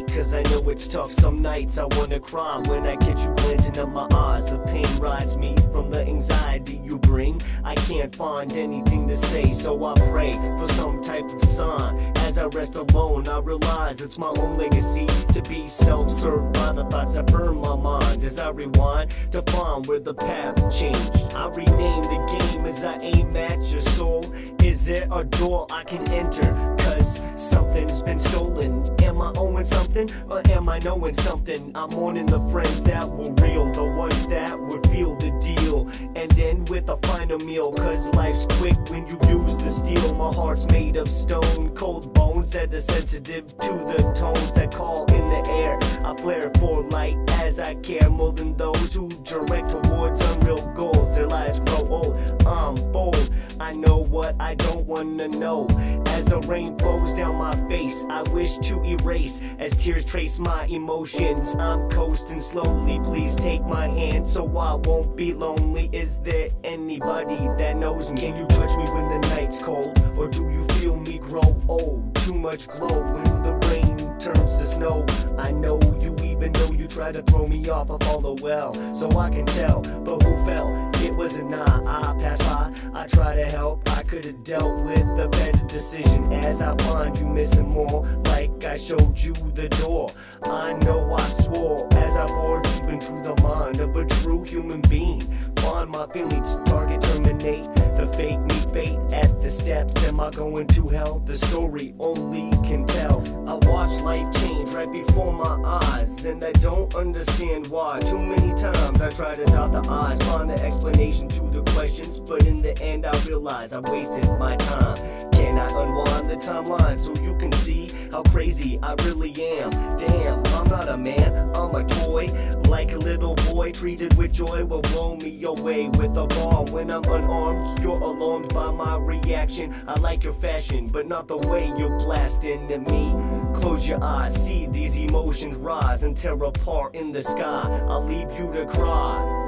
cause I know it's tough. Some nights I wanna cry when I catch you glancing in my eyes. The pain rides me from the anxiety you bring. I can't find anything to say, so I pray for some type of sign. As I rest alone, I realize it's my own legacy to be self-served by the thoughts that burn my mind. As I rewind to find where the path changed, I rename the game as I aim at your soul. Is there a door I can enter? Cause something's been stolen. Am I owing something, or am I knowing something? I'm mourning the friends that were real, the ones that would feel the deal, and end with a final meal. Cause life's quick when you use the steel. My heart's made of stone, cold bones that are sensitive to the tones that call in the air. I flare for light as I care more than those who direct towards unreal goals. Their lives grow old, I'm bold. I know what I don't wanna know. As the rain flows down my face, I wish to erase as tears trace my emotions. I'm coasting slowly, please take my hand so I won't be lonely. Is there anybody that knows me? Can you touch me when the night's cold, or do you feel me grow old? Too much glow when the rain turns to snow. I know you, even though you try to throw me off, I follow well, so I can tell. But who fell? It wasn't I passed by, I try to help. I could've dealt with a better decision as I find you missing more. Like I showed you the door, I know I swore as I bored deep into the mind of a true human being. Find my feelings, target, terminate the fake me fate at the steps. Am I going to hell? The story only can tell. I watch life change right before my eyes, and I don't understand why. Too many times I try to dot the I's, find the explanation to the questions, but in the end I realize I wasted my time. Can I unwind the timeline so you can see how crazy I really am? Damn, I'm not a man, I'm a toy. Like a little boy treated with joy will blow me away with a bomb. When I'm unarmed, you're alarmed by my reaction. I like your fashion, but not the way you're blasting at me. Close your eyes, see these emotions rise and tear apart in the sky. I'll leave you to cry.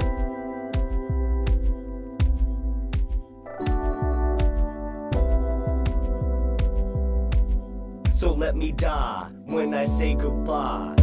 So let me die when I say goodbye.